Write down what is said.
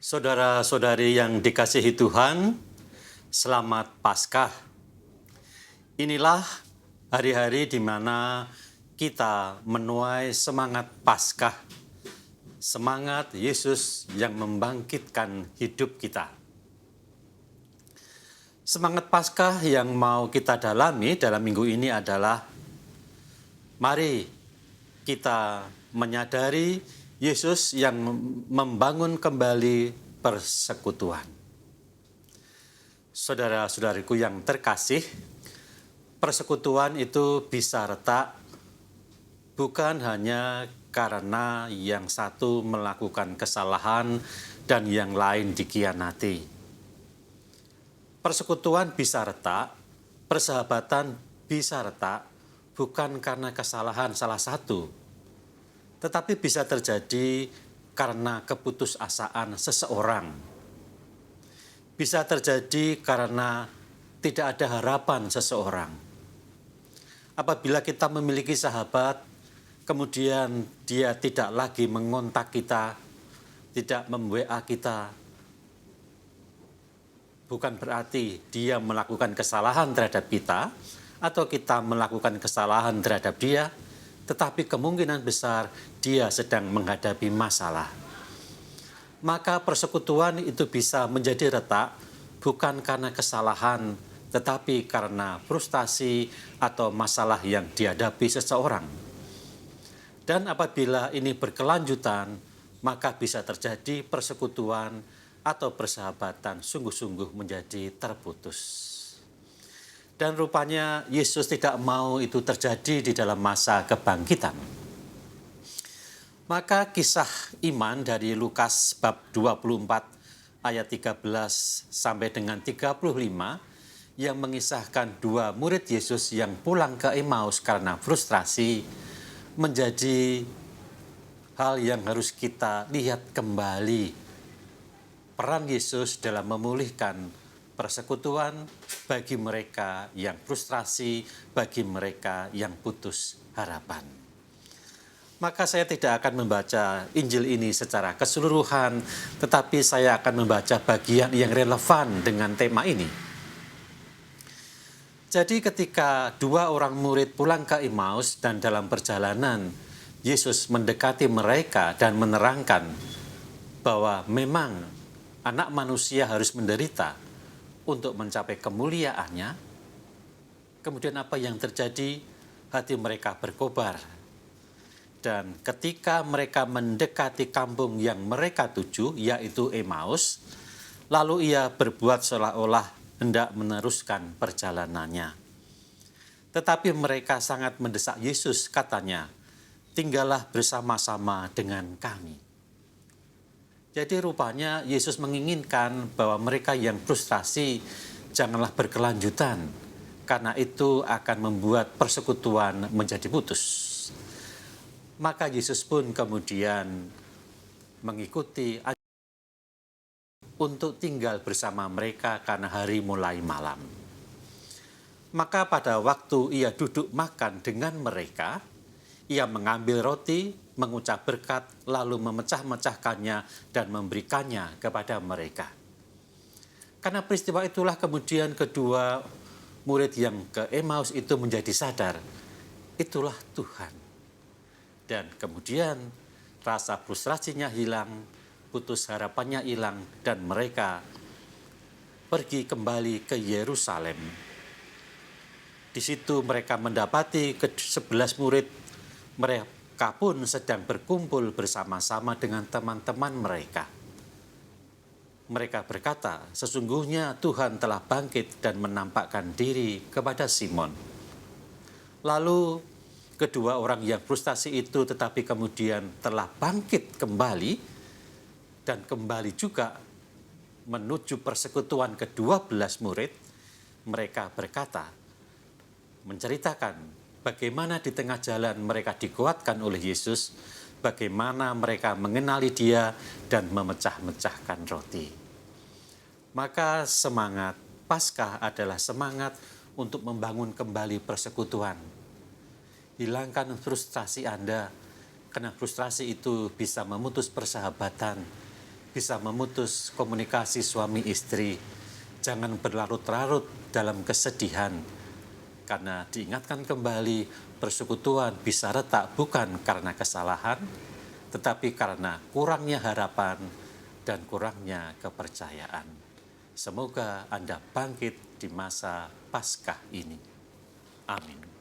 Saudara-saudari yang dikasihi Tuhan, selamat Paskah. Inilah hari-hari di mana kita menuai semangat Paskah, semangat Yesus yang membangkitkan hidup kita. Semangat Paskah yang mau kita dalami dalam minggu ini adalah mari kita menyadari Yesus yang membangun kembali persekutuan. Saudara-saudariku yang terkasih, persekutuan itu bisa retak bukan hanya karena yang satu melakukan kesalahan dan yang lain dikhianati. Persekutuan bisa retak, persahabatan bisa retak bukan karena kesalahan salah satu, tetapi bisa terjadi karena keputusasaan seseorang. Bisa terjadi karena tidak ada harapan seseorang. Apabila kita memiliki sahabat, kemudian dia tidak lagi mengontak kita, tidak mem-WA kita, bukan berarti dia melakukan kesalahan terhadap kita, atau kita melakukan kesalahan terhadap dia, tetapi kemungkinan besar dia sedang menghadapi masalah. Maka persekutuan itu bisa menjadi retak bukan karena kesalahan, tetapi karena frustasi atau masalah yang dihadapi seseorang. Dan apabila ini berkelanjutan, maka bisa terjadi persekutuan atau persahabatan sungguh-sungguh menjadi terputus. Dan rupanya Yesus tidak mau itu terjadi di dalam masa kebangkitan. Maka kisah iman dari Lukas bab 24 ayat 13 sampai dengan 35 yang mengisahkan dua murid Yesus yang pulang ke Emmaus karena frustrasi menjadi hal yang harus kita lihat kembali. Peran Yesus dalam memulihkan persekutuan bagi mereka yang frustrasi, bagi mereka yang putus harapan. Maka saya tidak akan membaca Injil ini secara keseluruhan, tetapi saya akan membaca bagian yang relevan dengan tema ini. Jadi ketika dua orang murid pulang ke Emmaus dan dalam perjalanan, Yesus mendekati mereka dan menerangkan bahwa memang anak manusia harus menderita untuk mencapai kemuliaannya. Kemudian apa yang terjadi? Hati mereka berkobar. Dan ketika mereka mendekati kampung yang mereka tuju, yaitu Emmaus, lalu ia berbuat seolah-olah hendak meneruskan perjalanannya. Tetapi mereka sangat mendesak Yesus, katanya, "Tinggallah bersama-sama dengan kami." Jadi rupanya Yesus menginginkan bahwa mereka yang frustrasi janganlah berkelanjutan, karena itu akan membuat persekutuan menjadi putus. Maka Yesus pun kemudian mengikuti untuk tinggal bersama mereka karena hari mulai malam. Maka pada waktu ia duduk makan dengan mereka, ia mengambil roti, mengucap berkat, lalu memecah-mecahkannya dan memberikannya kepada mereka. Karena peristiwa itulah kemudian kedua murid yang ke Emmaus itu menjadi sadar, itulah Tuhan. Dan kemudian rasa frustrasinya hilang, putus harapannya hilang, dan mereka pergi kembali ke Yerusalem. Di situ mereka mendapati ke-11 murid, mereka pun sedang berkumpul bersama-sama dengan teman-teman mereka. Mereka berkata, "Sesungguhnya Tuhan telah bangkit dan menampakkan diri kepada Simon." Lalu kedua orang yang frustasi itu tetapi kemudian telah bangkit kembali dan kembali juga menuju persekutuan ke-12 murid. Mereka berkata, menceritakan bagaimana di tengah jalan mereka dikuatkan oleh Yesus, bagaimana mereka mengenali Dia dan memecah-mecahkan roti. Maka semangat Paskah adalah semangat untuk membangun kembali persekutuan. Hilangkan frustrasi Anda, karena frustrasi itu bisa memutus persahabatan, bisa memutus komunikasi suami istri. Jangan berlarut-larut dalam kesedihan, karena diingatkan kembali persekutuan bisa retak bukan karena kesalahan, tetapi karena kurangnya harapan dan kurangnya kepercayaan. Semoga Anda bangkit di masa Paskah ini. Amin.